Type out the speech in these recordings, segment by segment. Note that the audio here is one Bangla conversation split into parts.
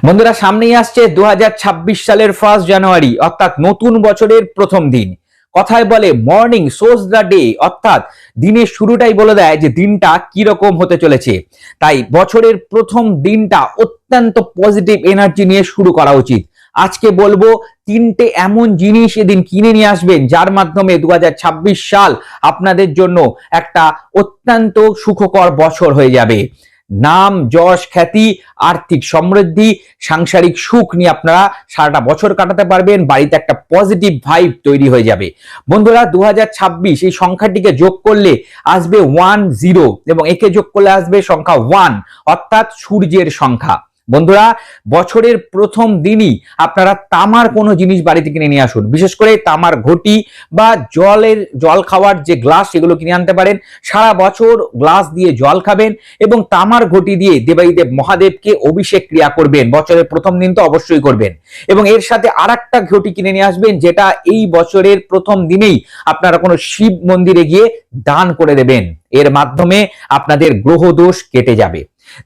বন্ধুরা, সামনেই আসছে 2026 সালের 1 জানুয়ারি, অর্থাৎ নতুন বছরের প্রথম দিন। কথায় বলে মর্নিং সোজ দ্য ডে, অর্থাৎ দিনের শুরুটাই বলে দেয় যে দিনটা কি রকম হতে চলেছে। তাই বছরের প্রথম দিনটা অত্যন্ত পজিটিভ এনার্জি নিয়ে শুরু করা উচিত। আজকে বলবো তিনটে এমন জিনিস এদিন কিনে নিয়ে আসবেন যার মাধ্যমে 2026 সাল আপনাদের জন্য একটা অত্যন্ত সুখকর বছর হয়ে যাবে। নাম, যশ, খ্যাতি, আর্থিক সমৃদ্ধি, সাংসারিক সুখ নিয়ে আপনারা সারাটা বছর কাটাতে পারবেন। বাড়িতে একটা পজিটিভ ভাইব তৈরি হয়ে যাবে। বন্ধুরা, 2026 এই সংখ্যাটিকে যোগ করলে আসবে 10 এবং একে যোগ করলে আসবে সংখ্যা 1, অর্থাৎ সূর্যের সংখ্যা। বন্ধুরা, বছরের প্রথম দিনই আপনারা তামার কোনো জিনিস বাড়িতে কিনে নিয়ে আসুন। বিশেষ করে তামার ঘটি বা জল খাওয়ার যে গ্লাস, সেগুলো কিনে আনতে পারেন। সারা বছর গ্লাস দিয়ে জল খাবেন এবং তামার ঘটি দিয়ে দেবাদিদেব মহাদেবকে অভিষেক ক্রিয়া করবেন। বছরের প্রথম দিন তো অবশ্যই করবেন। এবং এর সাথে আরেকটা ঘটি কিনে নিয়ে আসবেন, যেটা এই বছরের প্রথম দিনেই আপনারা কোনো শিব মন্দিরে গিয়ে দান করে দেবেন। এর মাধ্যমে আপনাদের গ্রহ দোষ কেটে যাবে।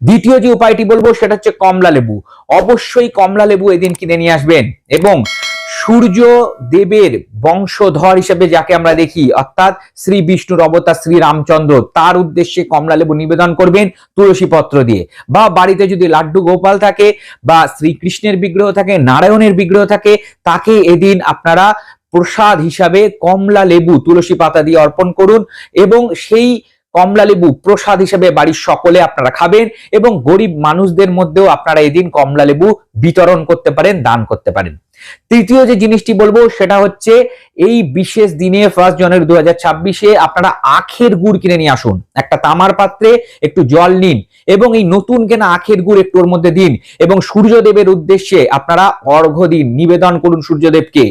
দ্বিতীয় যে উপায়টি বলবো সেটা হচ্ছে কমলা লেবু। অবশ্যই কমলা লেবু এদিন কিনে নিয়ে আসবেন এবং সূর্য দেবের বংশধর হিসেবে যাকে আমরা দেখি, অর্থাৎ শ্রী বিষ্ণুর অবতার শ্রী রামচন্দ্র, তার উদ্দেশ্যে কমলা লেবু নিবেদন করবেন তুলসী পত্র দিয়ে। বা বাড়িতে যদি লাড্ডু গোপাল থাকে বা শ্রীকৃষ্ণের বিগ্রহ থাকে, নারায়ণের বিগ্রহ থাকে, তাকে এদিন আপনারা প্রসাদ হিসাবে কমলা লেবু তুলসী পাতা দিয়ে অর্পণ করুন এবং সেই কমলা লেবু প্রসাদ হিসেবে বাড়ির সকলে আপনারা খাবেন এবং গরিব মানুষদের মধ্যেও আপনারা এদিন কমলা লেবু বিতরণ করতে পারেন, দান করতে পারেন। তৃতীয় যে জিনিসটি বলবো সেটা হচ্ছে এই বিশেষ দিনে 1 জানুয়ারি 2026-এ আপনারা আখের গুড় কিনে নিয়ে আসুন। একটা তামার পাত্রে একটু জল নিন এবং এই নতুন কেনা আখের গুড় একটু ওর মধ্যে দিন এবং সূর্যদেবের উদ্দেশ্যে আপনারা অর্ঘ্য দিন, নিবেদন করুন সূর্যদেবকে।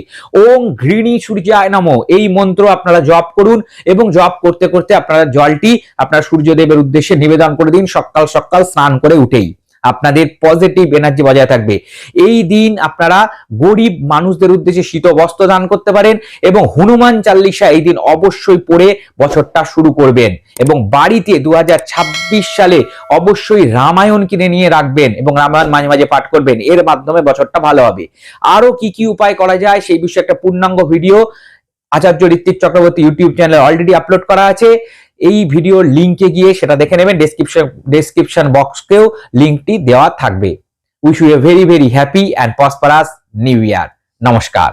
ওং ঘৃণী সূর্যায় নমঃ এই মন্ত্র আপনারা জপ করুন এবং জপ করতে করতে আপনারা জলটি আপনারা সূর্যদেবের উদ্দেশ্যে নিবেদন করে দিন। সকাল সকাল স্নান করে উঠেই আপনাদের পজিটিভ এনার্জি বজায় থাকবে। এই দিন আপনারা গরিব মানুষদের উদ্দেশ্যে শীত বস্ত্র দান করতে পারেন এবং হনুমান চাল্লিশা এই দিন অবশ্যই পড়ে বছরটা শুরু করবেন। এবং বাড়িতে 2026 সালে অবশ্যই রামায়ণ কিনে নিয়ে রাখবেন এবং রামায়ণ মাঝে মাঝে পাঠ করবেন। এর মাধ্যমে বছরটা ভালো হবে। আরো কি কি উপায় করা যায় সেই বিষয়ে একটা পূর্ণাঙ্গ ভিডিও আচার্য ঋত্বিক চক্রবর্তী ইউটিউব চ্যানেলে অলরেডি আপলোড করা আছে। এই ভিডিওর লিংকে গিয়ে সেটা দেখে নেবেন। ডেসক্রিপশন বক্সকেও লিংকটি দেওয়া থাকবে। Wish you a very very happy and prosperous new year. নমস্কার।